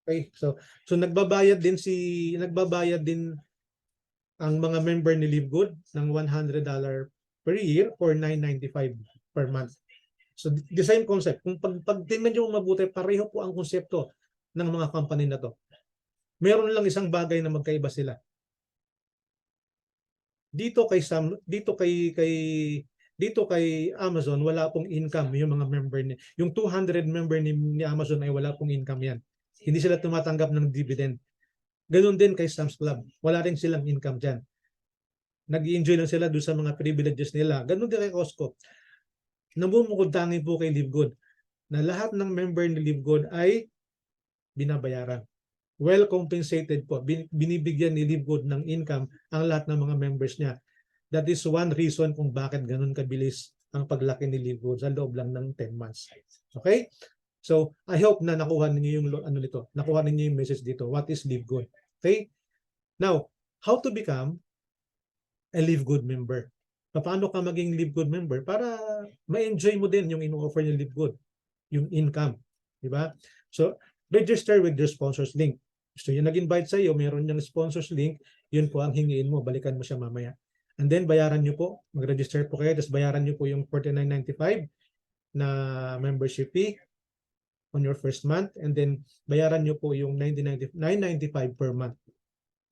Okay? So nagbabayad din ang mga member ni Livegood ng $100 per year or $995 per month. So the same concept. Kung pag tingnan niyo mabuti, pareho po ang konsepto ng mga company na to. Meron lang isang bagay na magkaiba sila. Dito kay Amazon wala pong income yung mga member ni. Yung 200 member ni Amazon ay wala pong income yan. Hindi sila tumatanggap ng dividend. Ganun din kay Sam's Club. Wala rin silang income diyan. Nag-i-enjoy lang sila doon sa mga privileges nila. Ganun din kay Costco. Namumukod tangi po kay Livegood na lahat ng member ni Livegood ay binabayaran. Well compensated po. Binibigyan ni Livegood ng income ang lahat ng mga members niya. That is one reason kung bakit ganun kabilis ang paglaki ni Livegood sa loob lang ng 10 months. Okay? So, I hope na nakuha ninyo yung nakuha ninyo yung message dito. What is Livegood? Okay? Now, how to become a Livegood member? Paano ka maging Livegood member? Para ma-enjoy mo din yung ino-offer ni Livegood, yung income. Diba? So, register with your sponsors link. So, yung nag-invite sa iyo, meron yung sponsors link, yun po ang hingiin mo, balikan mo siya mamaya. And then, bayaran nyo po, mag-register po kayo, tapos bayaran nyo po yung $49.95 na membership fee on your first month, and then bayaran nyo po yung $995 per month.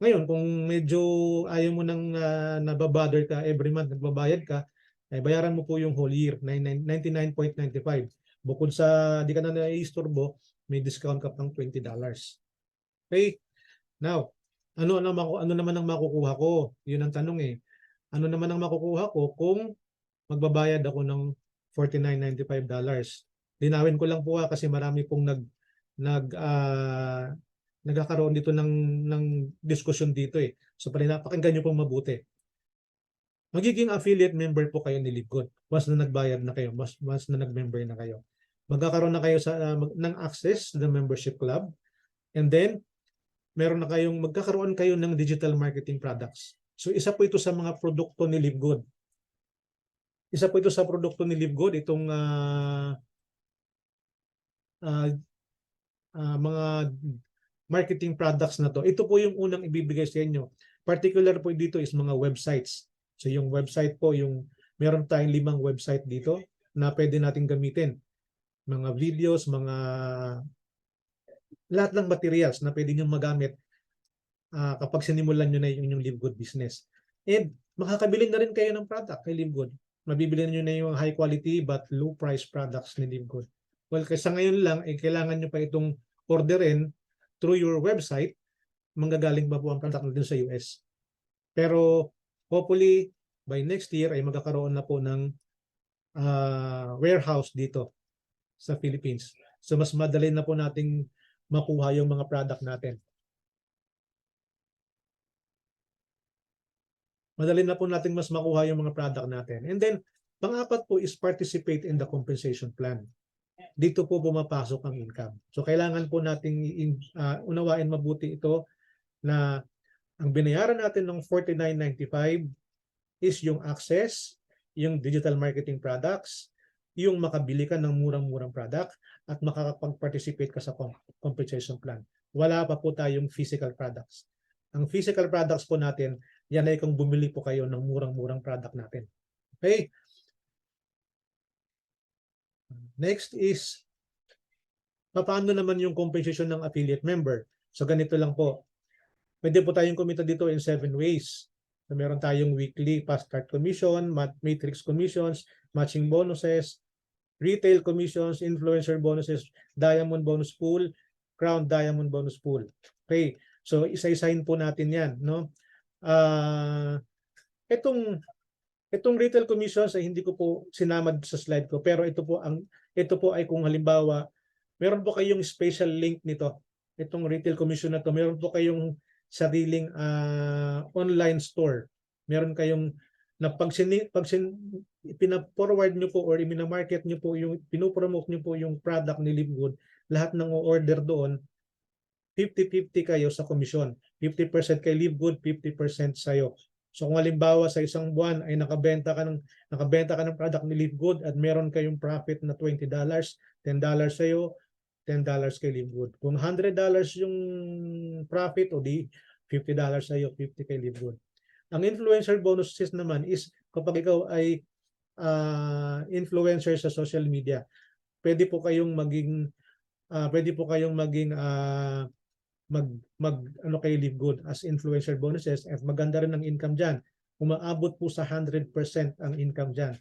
Ngayon, kung medyo ayaw mo nang nababother ka every month, nagbabayad ka, ay bayaran mo po yung whole year, $99.95. Bukod sa di ka na naiistorbo, may discount ka pang $20. Okay? Now, ano naman ang makukuha ko? Yun ang tanong eh. Ano naman ang makukuha ko kung magbabayad ako ng $49.95? Linawin ko lang po kasi marami pong nagkakaroon dito ng diskusyon dito eh. So pakinggan niyo pong mabuti. Magiging affiliate member po kayo ni Livegood once na nagbayad na kayo, once na nag-member na kayo. Magkakaroon na kayo ng access to the membership club, and then magkakaroon kayo ng digital marketing products. So isa po ito sa mga produkto ni Livegood. Isa po ito sa produkto ni Livegood, itong mga marketing products na to. Ito po yung unang ibibigay sa inyo. Particular po dito is mga websites. So yung website po, meron tayong 5 website dito na pwede natin gamitin. Mga videos, lahat ng materials na pwede nyo magamit kapag sinimulan nyo na yung inyong Livegood business. And makakabili na rin kayo ng product kay Livegood. Mabibili nyo na yung high quality but low price products ni Livegood. Well, kasi ngayon lang, kailangan nyo pa itong orderin through your website, manggagaling ba po ang product natin sa US. Pero hopefully, by next year ay magkakaroon na po ng warehouse dito sa Philippines. So mas madali na po nating makuha yung mga product natin. Madali na po nating mas makuha yung mga product natin. And then, pang-apat po is participate in the compensation plan. Dito po pumapasok ang income. So kailangan po nating unawain mabuti ito na ang binayaran natin ng $49.95 is yung access, yung digital marketing products, yung makabili ka ng murang-murang product at makakapag-participate ka sa compensation plan. Wala pa po tayong physical products. Ang physical products po natin, yan ay kung bumili po kayo ng murang-murang product natin. Okay? Next is, paano naman yung compensation ng affiliate member? So ganito lang po. Pwede po tayong kumita dito in 7 ways. So, meron tayong weekly fast card commission, matrix commissions, matching bonuses, retail commissions, influencer bonuses, diamond bonus pool, crown diamond bonus pool. Okay. So isa-isahin po natin 'yan, no? Itong retail commissions ay hindi ko po sinamad sa slide ko, pero ito po ay kung halimbawa meron po kayong special link nito. Itong retail commission na to, meron po kayong sariling online store. Meron kayong na pina-forward nyo po or minamarket nyo po pinopromote nyo po yung product ni Livegood, lahat ng order doon 50-50 kayo sa komisyon. 50% kay Livegood, 50% sa'yo. So kung halimbawa sa isang buwan ay nakabenta ka ng product ni Livegood at meron kayong profit na $20, $10 sa'yo, $10 kay Livegood. Kung $100 yung profit, o di $50 sa'yo, 50 kay Livegood. Ang influencer bonuses naman is kapag ikaw ay influencer sa social media, pwede po kayong maging mag ano kay Livegood as influencer bonuses, at maganda rin ang income diyan. Umaabot po sa 100% ang income diyan.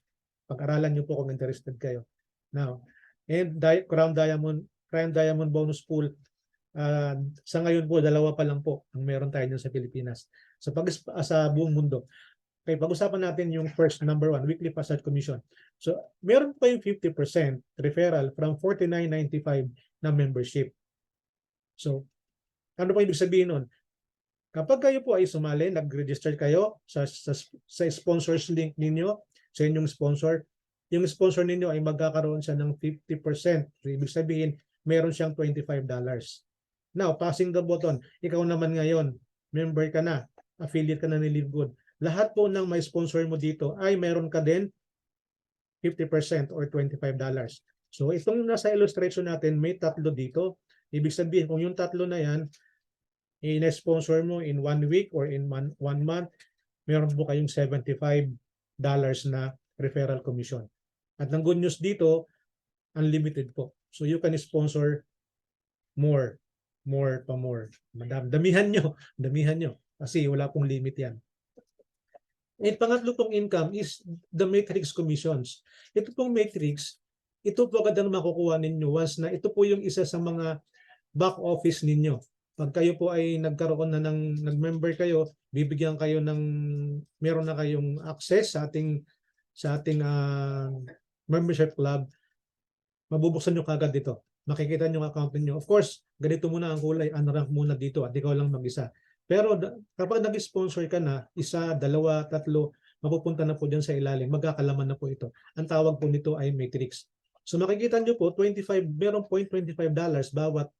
Pag-aralan niyo po kung interested kayo. Now, and Crown Diamond bonus pool, sa ngayon po dalawa pa lang po ang meron tayo dyan sa Pilipinas. Sa buong mundo. Okay, pag-usapan natin yung first, number 1, weekly passage commission. So, meron pa yung 50% referral from $49.95 na membership. So, ano pa ibig sabihin nun? Kapag kayo po ay sumali, nag-register kayo sa sponsors link ninyo, sa inyong sponsor, yung sponsor ninyo ay magkakaroon siya ng 50%. So, ibig sabihin, meron siyang $25. Now, passing the button, ikaw naman ngayon, member ka na, affiliate ka na ni Livegood. Lahat po ng may sponsor mo dito ay meron ka din 50% or $25. So, itong nasa illustration natin, may tatlo dito. Ibig sabihin, kung yung tatlo na yan, in-sponsor mo in 1 week or in 1 month, meron po kayong $75 na referral commission. At ang good news dito, unlimited po. So you can sponsor more. Damihan nyo. Kasi wala pong limit yan. And pangatlo pong income is the matrix commissions. Ito pong matrix, ito po agad ang makukuha ninyo once na ito po yung isa sa mga back office ninyo. Pag kayo po ay nagkaroon na nag-member kayo, bibigyan kayo meron na kayong access sa ating membership club, mabubuksan nyo kagad dito. Makikita nyo ang account niyo. Of course, ganito muna ang kulay, unrank muna dito at ikaw lang mag-isa. Pero kapag nag-sponsor ka na, 1, 2, 3, mapupunta na po dyan sa ilalim, magkakalaman na po ito. Ang tawag po nito ay matrix. So makikita nyo po, merong $0.25 bawat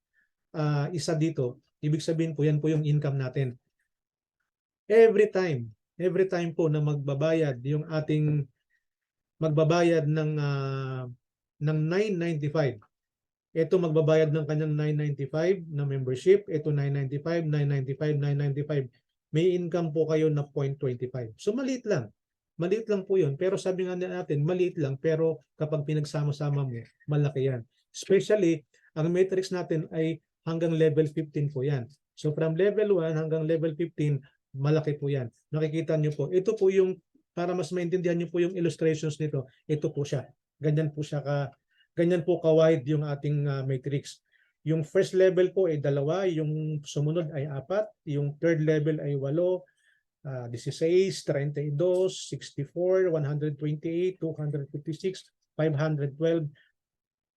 isa dito. Ibig sabihin po, yan po yung income natin. Every time po na magbabayad ng $9.95. Ito magbabayad ng kanyang $9.95 na membership. Ito $9.95, $9.95, $9.95. May income po kayo na $0.25. So maliit lang. Maliit lang po yun. Pero sabi nga natin, maliit lang. Pero kapag pinagsama-sama mo, malaki yan. Especially, ang matrix natin ay hanggang level 15 po yan. So from level 1 hanggang level 15, malaki po yan. Nakikita nyo po. Ito po yung, para mas maintindihan nyo po yung illustrations nito, ito po siya. Ganyan po ka-wide yung ating matrix. Yung first level po ay 2, yung sumunod ay 4, yung third level ay 8, 16, 32, 64, 128, 256, 512,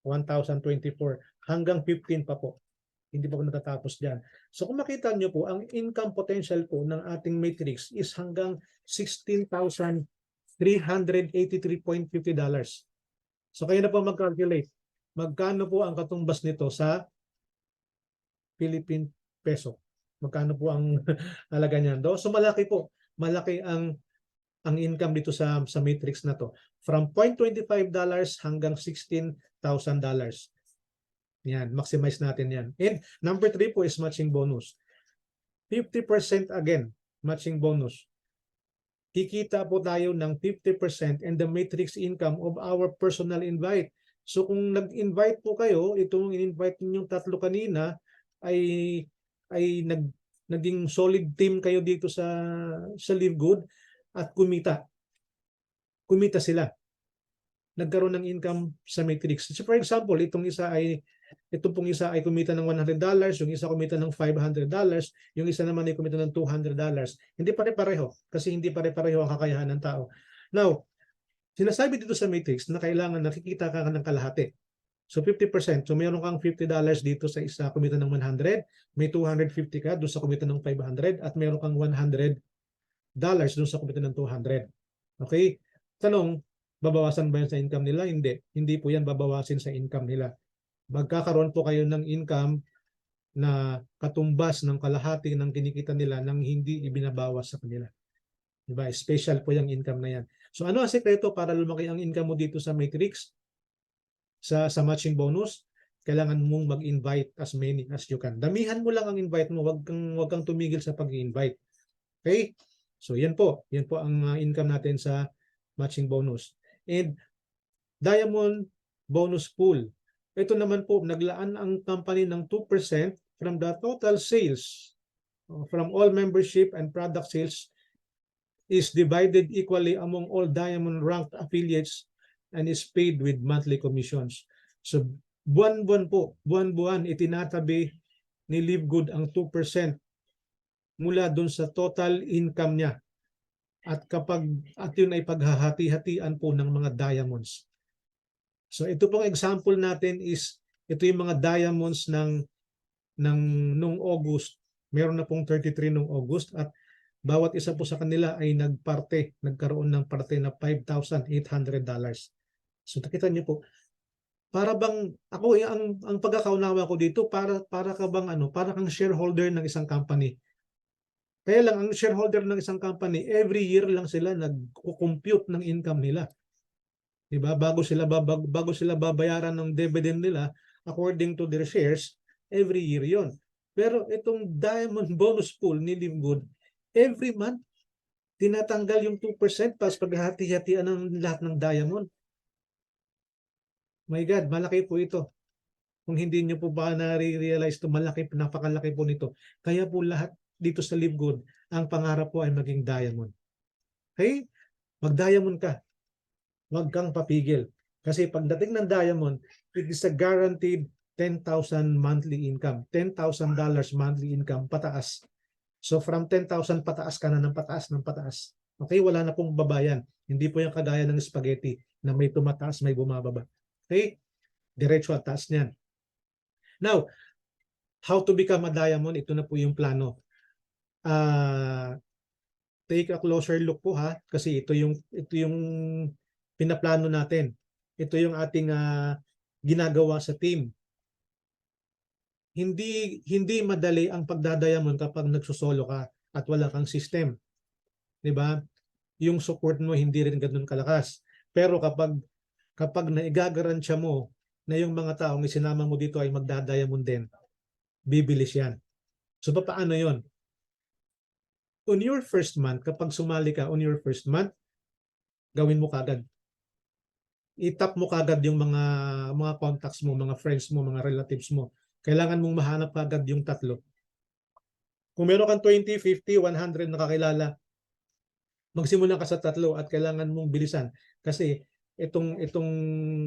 1024, hanggang 15 pa po. Hindi pa po natatapos dyan. So kung makita nyo po, ang income potential po ng ating matrix is hanggang $16,383.50. So kayo na po mag-calculate. Magkano po ang katumbas nito sa Philippine peso? Magkano po ang halaga niyan? So malaki po. Malaki ang income dito sa matrix na to. From $0.25 hanggang $16,000. Yan, maximize natin yan. And number 3 po is matching bonus. 50% again, matching bonus. Kikita po tayo ng 50% and the matrix income of our personal invite. So kung nag-invite po kayo, itong in-invite ninyong 3 kanina ay naging solid team kayo dito sa Livegood at kumita sila. Nagkaroon ng income sa matrix. So for example, itong pong isa ay kumita ng $100, yung isa kumita ng $500, yung isa naman ay kumita ng $200. Hindi pare-pareho kasi hindi pare-pareho ang kakayahan ng tao. Now, sinasabi dito sa matrix na kailangan nakikita ka ng kalahati. So 50%. So mayroon kang $50 dito sa isa kumita ng 100, may 250 ka doon sa kumita ng 500 at mayroon kang $100 doon sa kumita ng 200. Okay? Tanong, babawasan ba yan sa income nila? Hindi. Hindi po yan babawasin sa income nila. Magkakaroon po kayo ng income na katumbas ng kalahati ng kinikita nila nang hindi ibinabawas sa kanila. Diba? Special po yung income na yan. So ano ang sekreto para lumaki ang income mo dito sa matrix? Sa matching bonus? kailangan mong mag-invite as many as you can. Damihan mo lang ang invite mo, wag kang tumigil sa pag-invite. Okay? So yan po ang income natin sa matching bonus. And diamond bonus pool. Ito naman po, naglaan ang company ng 2% from the total sales from all membership and product sales is divided equally among all diamond ranked affiliates and is paid with monthly commissions. So buwan-buwan itinatabi ni Livegood ang 2% mula dun sa total income niya. At yun ay paghahati-hatian po ng mga diamonds. So ito pong example natin is ito yung mga diamonds nung August. Meron na pong 33 nung August at bawat isa po sa kanila ay nagkaroon ng parte na $5,800. So nakita niyo po, para bang ako ang pagkakaunawa ko dito para ka bang para kang shareholder ng isang company. Kaya lang ang shareholder ng isang company, every year lang sila nagko-compute ng income nila. 'Di ba? Bago sila babayaran ng dividend nila according to their shares, every year 'yon. Pero itong diamond bonus pool ni Livegood, every month tinatanggal yung 2% tapos paghahati-hatian ng lahat ng diamond. My God, malaki po ito. Kung hindi niyo po ba na-realize ito, napakalaki po nito. Kaya po lahat dito sa Livegood, ang pangarap po ay maging diamond. Okay? Mag-diamond ka. Huwag kang papigil. Kasi pagdating ng diamond, it is a guaranteed 10,000 monthly income. $10,000 monthly income pataas. So from 10,000 pataas ka na ng pataas. Okay? Wala na pong babayan. Hindi po yung kagaya ng spaghetti na may tumataas, may bumababa. Okay? Diretso at taas niyan. Now, how to become a diamond? Ito na po yung plano. Take a closer look po ha, kasi ito yung pinaplano natin. Ito yung ating ginagawa sa team. Hindi madali ang pagdadiamond kapag nagsusolo ka at wala kang system. 'Di ba? Yung support mo hindi rin ganoon kalakas. Pero kapag naigagaransya mo na yung mga taong isinama mo dito ay magdadiamond din, bibilis yan. So paano 'yon? On your first month, kapag sumali ka on your first month, gawin mo kagad. I-tap mo kagad yung mga contacts mo, mga friends mo, mga relatives mo. Kailangan mong mahanap kagad yung tatlo. Kung meron kang 20, 50, 100 na kakilala, magsimula ka sa tatlo at kailangan mong bilisan. Kasi itong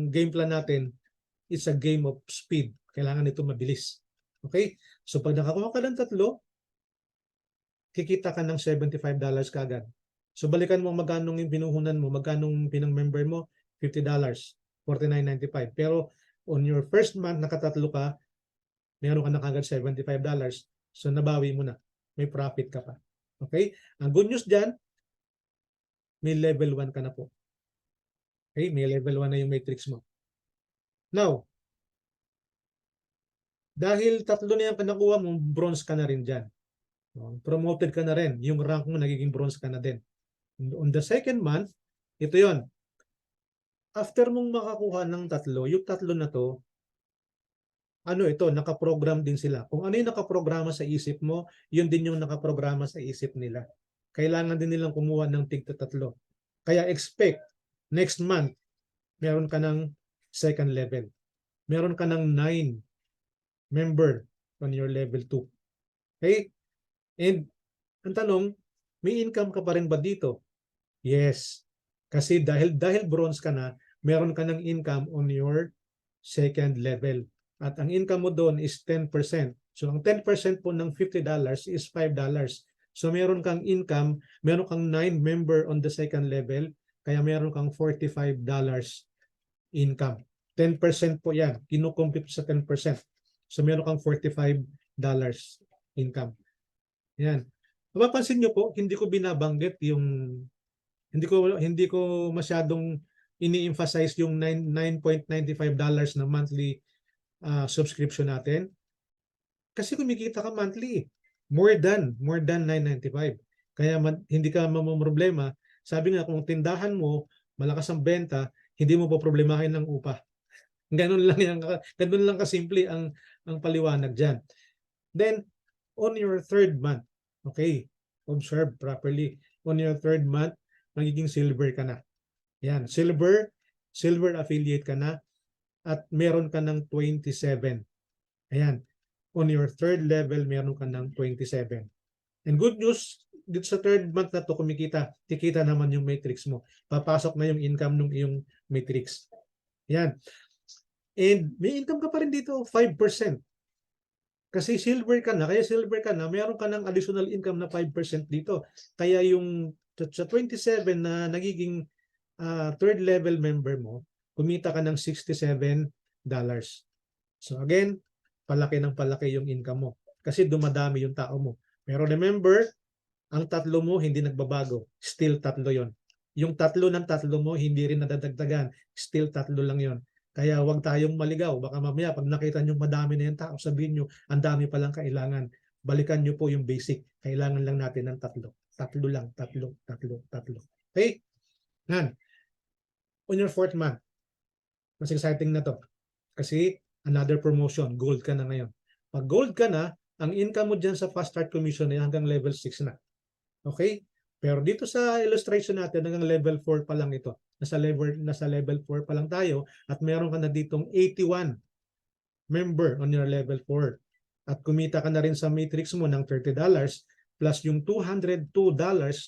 game plan natin, it's a game of speed. Kailangan ito mabilis. Okay? So pag nakakuha ka ng tatlo, kikita ka ng $75 kagad. So balikan mo magkano yung pinuhunan mo, magkano pinang-member mo, $50, $49.95. Pero on your first month, nakatatlo ka, meron ka na kagad $75. So nabawi mo na. May profit ka pa. Okay? Ang good news dyan, may level 1 ka na po. Okay? May level 1 na yung matrix mo. Now, dahil tatlo na yung nakuha mo, bronze ka na rin dyan. Promoted ka na rin. Yung rank mo nagiging bronze ka na din. On the second month, ito yon. After mong makakuha ng tatlo, yung tatlo na to, nakaprogram din sila. Kung ano yung nakaprograma sa isip mo, yun din yung nakaprograma sa isip nila. Kailangan din nilang kumuha ng tigta-tatlo. Kaya expect, next month, meron ka ng second level. Meron ka ng 9 member on your level 2. Okay? And ang tanong, may income ka pa rin ba dito? Yes. Kasi dahil bronze ka na, meron ka ng income on your second level. At ang income mo doon is 10%. So ang 10% po ng $50 is $5. So meron kang income, meron kang 9 member on the second level, kaya meron kang $45 income. 10% po yan. Kinukompute sa 10%. So meron kang $45 income. Yan. Mapapansin nyo po, hindi ko binabanggit yung hindi ko masyadong ini-emphasize yung $9.95 na monthly subscription natin. Kasi kumikita ka monthly. More than $9.95. Kaya hindi ka mamumroblema. Sabi nga kung tindahan mo, malakas ang benta, hindi mo po problemahin ng upa. Ganun lang kasimple ang paliwanag diyan. Then on your third month, okay, observe properly. On your third month, magiging silver ka na. Yan, silver affiliate ka na at meron ka ng 27. Ayan. On your third level, meron ka ng 27. And good news, dito sa third month na to kikita naman yung matrix mo. Papasok na yung income ng iyong matrix. Yan. And may income ka pa rin dito, 5%. Kasi silver ka na, meron ka ng additional income na 5% dito. Kaya yung sa 27 na nagiging third level member mo, kumita ka ng $67. So again, palaki ng palaki yung income mo. Kasi dumadami yung tao mo. Pero remember, ang tatlo mo hindi nagbabago. Still tatlo yon. Yung tatlo ng tatlo mo hindi rin nadadagdagan. Still tatlo lang yon. Kaya huwag tayong maligaw. Baka mamaya pag nakita nyo madami na yung tao, sabihin nyo, ang dami palang kailangan. Balikan nyo po yung basic. Kailangan lang natin ng tatlo. Tatlo lang. Tatlo. Okay? Yan. On your fourth month, mas exciting na to. Kasi another promotion. Gold ka na ngayon. Pag gold ka na, ang income mo dyan sa fast start commission ay hanggang level 6 na. Okay? Pero dito sa illustration natin, hanggang level 4 pa lang ito. Nasa level 4 pa lang tayo at meron ka na ditong 81 member on your level 4. At kumita ka na rin sa matrix mo ng $30 plus yung $202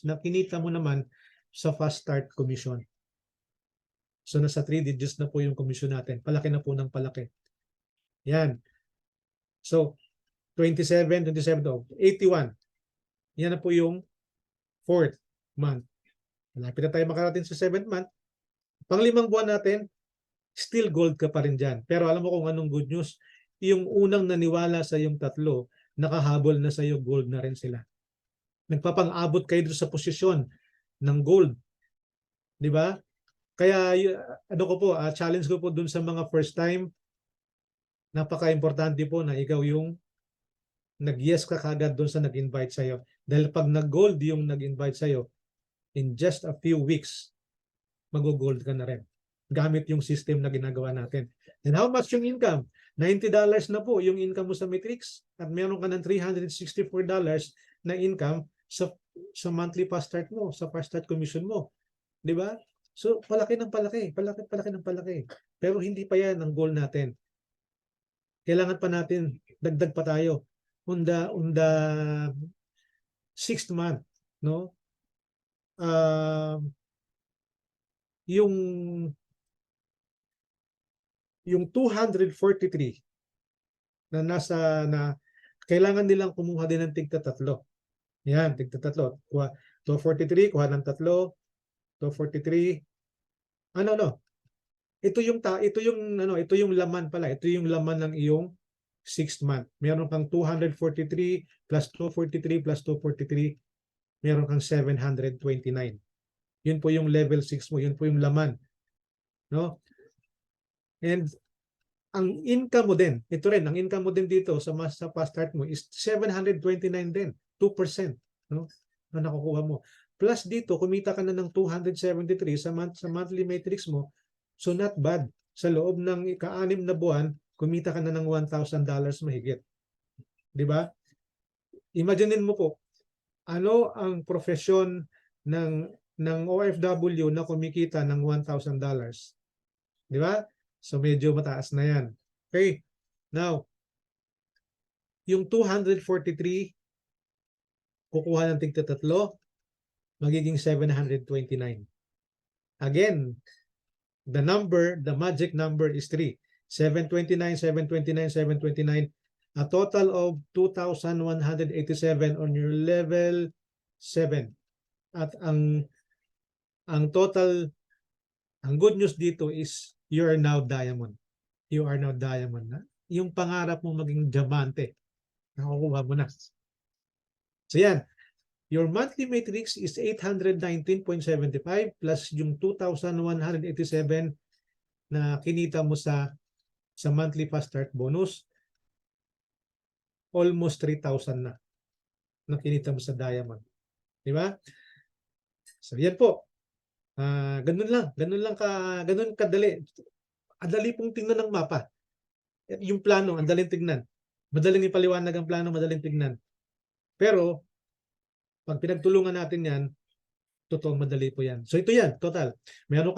na kinita mo naman sa fast start commission. So nasa 3 digits na po yung commission natin. Palaki na po ng palaki. Yan. So 27, 81. Yan na po yung fourth month. Malapit na tayo makarating sa 7th month. Panglimang buwan natin, still gold ka pa rin dyan. Pero alam mo kung anong good news? Yung unang naniwala sa yung tatlo, nakahabol na sa iyo, gold na rin sila. Nagpapang-abot kayo sa posisyon ng gold. Di ba? Kaya ano ko po, challenge ko po dun sa mga first time, napaka-importante po na ikaw yung nag-yes ka kagad dun sa nag-invite sa'yo. Dahil pag nag-gold yung nag-invite sa'yo, in just a few weeks, mag-gold ka na rin. Gamit yung system na ginagawa natin. And how much yung income? $90 na po yung income mo sa matrix at meron ka ng $364 na income sa monthly fast start mo, sa fast start commission mo. Di ba? So, palaki ng palaki. Palaki ng palaki. Pero hindi pa yan ang goal natin. Kailangan pa natin, dagdag pa tayo. On the 6th month, no? Yung 243 na kailangan nilang kumuha din ng tigta-tatlo. Yan, tigta-tatlo. 243, kuha ng tatlo. 243. No. Ito yung laman pala. Ito yung laman ng iyong 6th month. Meron kang 243 plus 243 plus 243. Meron kang 729. Yun po yung level 6 mo. Yun po yung laman. No? And ang income mo din, ito rin, ang income mo din dito sa fast start mo is 729 din. 2%. No? Na nakukuha mo. Plus dito, kumita ka na ng 273 sa monthly matrix mo. So not bad. Sa loob ng ika-6 na buwan, kumita ka na ng $1,000 mahigit. Di ba? Imaginein mo po, ano ang profesyon ng OFW na kumikita ng $1,000? Di ba? So medyo mataas na yan. Okay. Now, yung 243, kukuha ng tigta-tatlo, magiging 729. Again, the magic number is 3. 729, 729, 729. A total of 2,187 on your level 7. At ang total, ang good news dito is you are now diamond. You are now diamond na. Yung pangarap mo maging diamante, nakukuha mo na. So yan, your monthly matrix is 819.75 plus yung 2,187 na kinita mo sa monthly fast start bonus. Almost 3,000 na kinita mo sa diamond. Di ba? So yan po. Ganun kadali. Ang dali pong tingnan ng mapa. Yung plano, ang daling tingnan. Madaling ipaliwanag ang plano, madaling tingnan. Pero, pag pinagtulungan natin yan, totoong madali po yan. So ito yan, total. Meron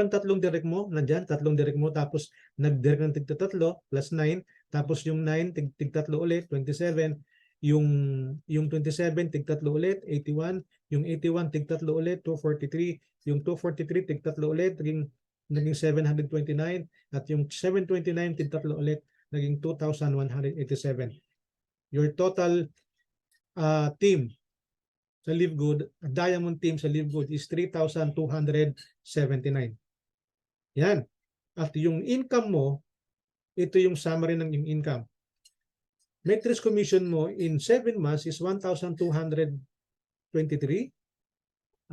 tatlong direct mo, nandyan, tatlong direct mo, tapos nag-direct ng tig-tatlo, plus 9, tapos yung 9, tig-tatlo ulit, 27, yung 27, tig-tatlo ulit, 81, yung 81, tig-tatlo ulit, 243, yung 243, tig-tatlo ulit, naging 729, at yung 729, tig-tatlo ulit, naging 2,187. Your total team sa Live Good, Diamond Team sa Live Good is 3,279. Yan. At yung income mo, ito yung summary ng yung income. Matrix commission mo in 7 months is 1,223.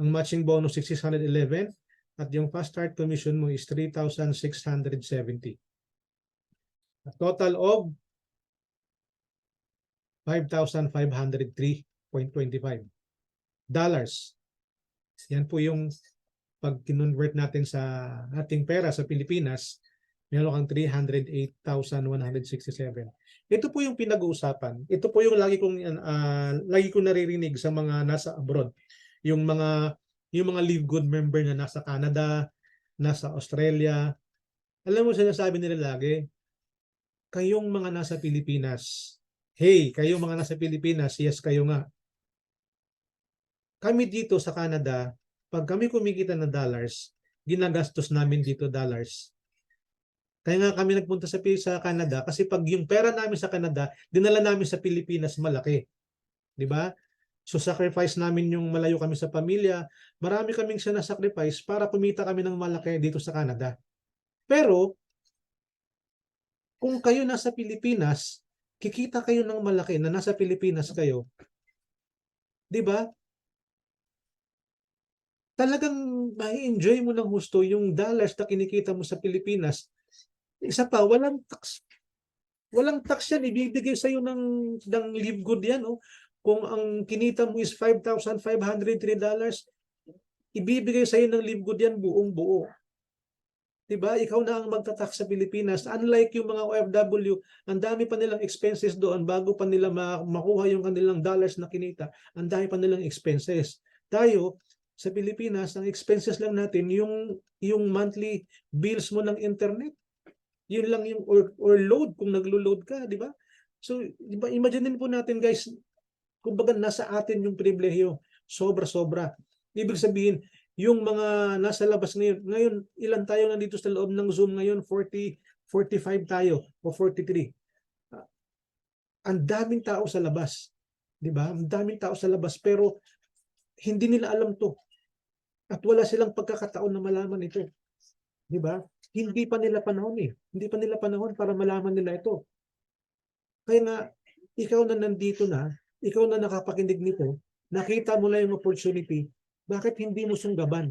Ang matching bonus is 611. At yung fast start commission mo is 3,670. A total of 5,503.25 dollars. Yan po yung pag kinonvert natin sa ating pera sa Pilipinas, meron kang 308,167. Ito po yung pinag-uusapan. Ito po yung lagi kong naririnig sa mga nasa abroad. Yung mga Live Good member na nasa Canada, nasa Australia. Alam mo, sinasabi nila lagi, kayong mga nasa Pilipinas, hey, kayong mga nasa Pilipinas, yes kayo nga. Kami dito sa Canada, pag kami kumikita ng dollars, ginagastos namin dito dollars. Kaya nga kami nagpunta sa Canada kasi pag yung pera namin sa Canada, dinala namin sa Pilipinas malaki. 'Di ba? So sacrifice namin yung malayo kami sa pamilya, marami kaming sinasacrifice para kumita kami ng malaki dito sa Canada. Pero kung kayo nasa Pilipinas, kikita kayo ng malaki na nasa Pilipinas kayo. 'Di ba? Talagang mai-enjoy mo ng husto yung dollars na kinikita mo sa Pilipinas. Isa pa, walang tax. Walang tax yan. Ibibigay sa'yo ng Live Good yan. Oh. Kung ang kinita mo is $5,503, ibibigay sa'yo ng Live Good yan buong buo. Diba? Ikaw na ang magtatax sa Pilipinas. Unlike yung mga OFW, ang dami pa nilang expenses doon bago pa nila makuha yung kanilang dollars na kinita. Ang dami pa nilang expenses. Tayo, sa Pilipinas, ang expenses lang natin yung monthly bills mo ng internet. Yun lang yung or load kung naglo-load ka, di ba? So, diba, imaginein po natin guys, kumbaga nasa atin yung pribilehyo, sobra-sobra. Ibig sabihin, yung mga nasa labas ngayon ilan tayo nandito sa loob ng Zoom ngayon? 45 tayo o 43. Ang daming tao sa labas, di ba? Ang daming tao sa labas pero hindi nila alam to. At wala silang pagkakataon na malaman ito. Di ba? Hindi pa nila panahon eh. Hindi pa nila panahon para malaman nila ito. Kaya nga, ikaw na nandito na, ikaw na nakapakinig nito, nakita mo na yung opportunity, bakit hindi mo sunggaban?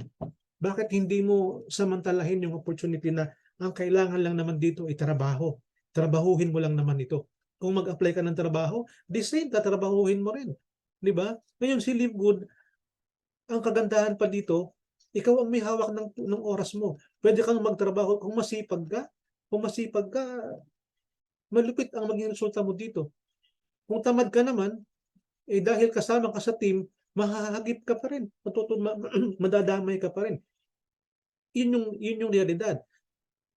Bakit hindi mo samantalahin yung opportunity na ang kailangan lang naman dito ay trabaho? Trabahuhin mo lang naman ito. Kung mag-apply ka ng trabaho, the same, tatrabahuhin mo rin. Di ba? Ngayon si Live Good, ang kagandahan pa dito, ikaw ang may hawak ng oras mo. Pwede kang magtrabaho kung masipag ka. Kung masipag ka, malupit ang maging resulta mo dito. Kung tamad ka naman, dahil kasama ka sa team, mahahagip ka pa rin. Madadamay ka pa rin. Yun yung realidad.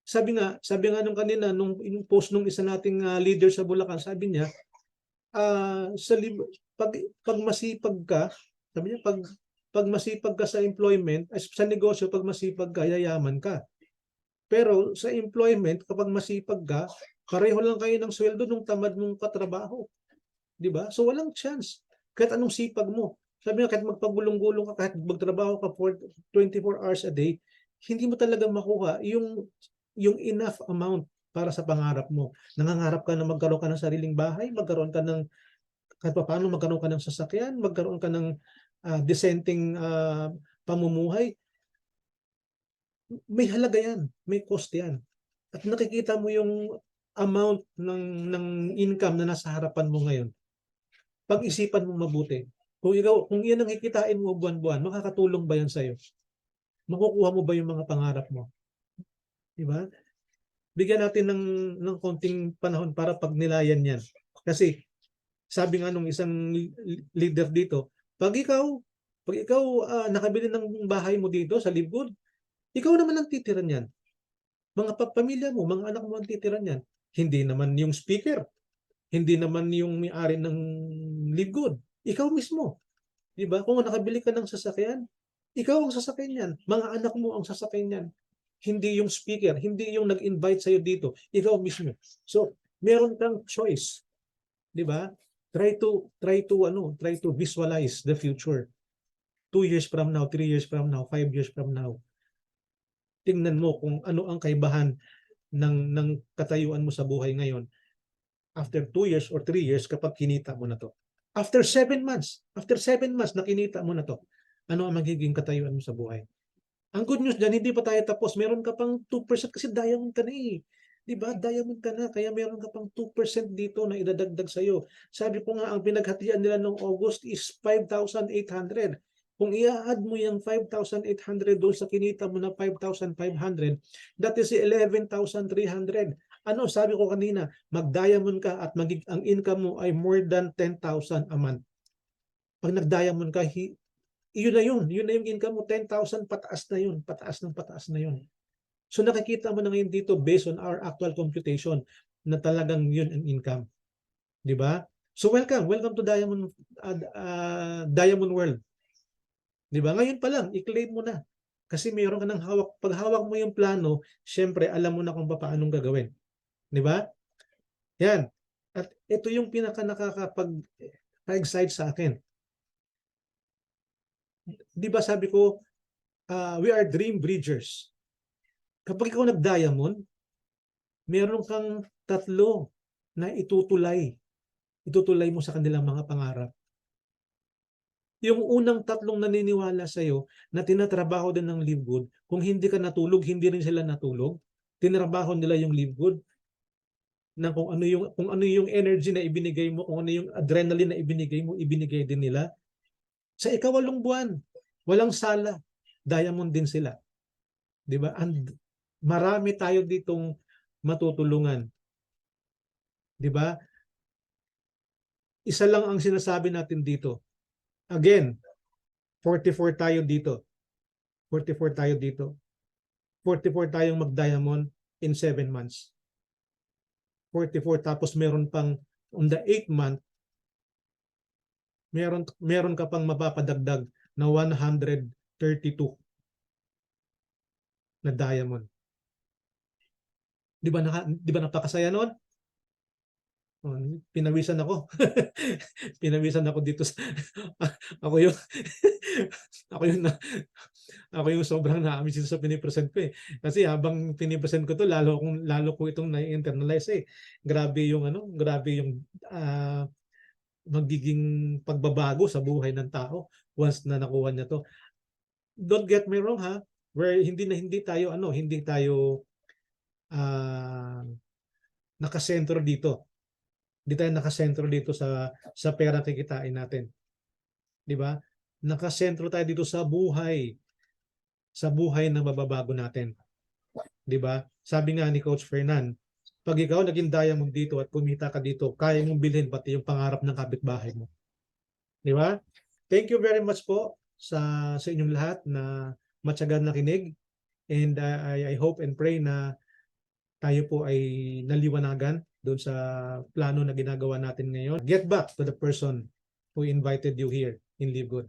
Sabi nga nung kanina, yung post nung isa nating leader sa Bulacan, sabi niya, pag masipag ka, sabi niya, pag masipag ka sa employment, sa negosyo, pag masipag ka, yayaman ka. Pero sa employment, kapag masipag ka, pareho lang kayo ng sweldo nung tamad mong katrabaho. Di ba? So walang chance. Kahit anong sipag mo. Sabi nga, kahit magpagulong-gulong ka, kahit magtrabaho ka for 24 hours a day, hindi mo talaga makuha yung enough amount para sa pangarap mo. Nangangarap ka na magkaroon ka ng sariling bahay, magkaroon ka ng, kahit paano magkaroon ka ng sasakyan, magkaroon ka ng dissenting pamumuhay. May halaga yan, may cost yan. At nakikita mo yung amount ng income na nasa harapan mo ngayon. Pag-isipan mo mabuti. Kung yan ang kikitain mo buwan-buwan, makakatulong ba yan sa'yo? Makukuha mo ba yung mga pangarap mo? Diba? bigyan natin ng konting panahon para pagnilayan yan. Kasi sabi nga nung isang leader dito, pag ikaw nakabili ng bahay mo dito sa Libgod, ikaw naman ang titira niyan. Mga pamilya mo, mga anak mo ang titira niyan. Hindi naman yung speaker, hindi naman yung may-ari ng Libgod. Ikaw mismo. Di ba? Kung nakabili ka ng sasakyan, ikaw ang sasakyan niyan. Mga anak mo ang sasakyan niyan. Hindi yung speaker, hindi yung nag-invite sa'yo dito. Ikaw mismo. So, meron kang choice. Di ba? Try to visualize the future. 2 years from now, 3 years from now, 5 years from now. Tingnan mo kung ano ang kaibahan ng katayuan mo sa buhay ngayon after 2 years or 3 years kapag kinita mo na to. After 7 months na kinita mo na to, ano ang magiging katayuan mo sa buhay? Ang good news dyan, hindi pa tayo tapos. Meron ka pang 2% kasi diamond ka na eh. Diba? Diamond ka na. Kaya meron ka pang 2% dito na idadagdag sa'yo. Sabi ko nga, ang pinaghatian nila noong August is 5,800. Kung i-add mo yung 5,800 doon sa kinita mo na 5,500, that is 11,300. Ano, sabi ko kanina, mag-diamond ka at ang income mo ay more than 10,000 a month. Pag nag-diamond ka, yun na yun yung income mo, 10,000 pataas na yun, pataas na yun. So nakikita mo na ngayon dito based on our actual computation na talagang yun ang income. Di ba? So welcome to Diamond World. Di ba? Ngayon pa lang, i-claim mo na. Kasi mayroon ka ng hawak. Pag hawak mo yung plano, syempre alam mo na kung paano gagawin. Di ba? Yan. At ito yung pinaka nakakapag-excite sa akin. Di ba sabi ko, we are dream bridgers. Kapag ikaw nag-diamond, meron kang 3 na itutulay mo sa kanilang mga pangarap. Yung unang 3 naniniwala sa'yo na tinatrabaho din ng Libgod, kung hindi ka natulog, hindi rin sila natulog. Tinrabaho nila yung Libgod na kung ano yung energy na ibinigay mo, kung ano yung adrenaline na ibinigay mo, ibinigay din nila. Sa ika-8 buwan, walang sala, diamond din sila. 'Di ba? And marami tayo ditong matutulungan. 'Di ba? Isa lang ang sinasabi natin dito. Again, 44 tayo dito. 44 tayo dito. 44 tayong mag-diamond in 7 months. 44 tapos meron pang on the 8th month, meron ka pang mapapadagdag na 132 na diamond. Di ba napakasaya noon? Pinawisan ako. Pinawisan ako dito sa ako yung ako yung ako yung sobrang na-amaze sa pinipresent ko eh. Kasi habang pinipresent ko to lalo ko itong na-internalize eh. Grabe yung magiging pagbabago sa buhay ng tao once na nakuha niya to. Don't get me wrong ha, where hindi tayo nakasentro dito. Hindi tayo nakasentro dito sa pera kikitain natin. 'Di ba? Nakasentro tayo dito sa buhay na mababago natin. 'Di ba? Sabi nga ni Coach Fernan, pag ikaw naging diamond dito at kumita ka dito, kaya mong bilhin pati yung pangarap ng kapitbahay mo. 'Di ba? Thank you very much po sa inyong lahat na matyagang nakinig, and I hope and pray na tayo po ay naliwanagan doon sa plano na ginagawa natin ngayon. Get back to the person who invited you here in Live Good.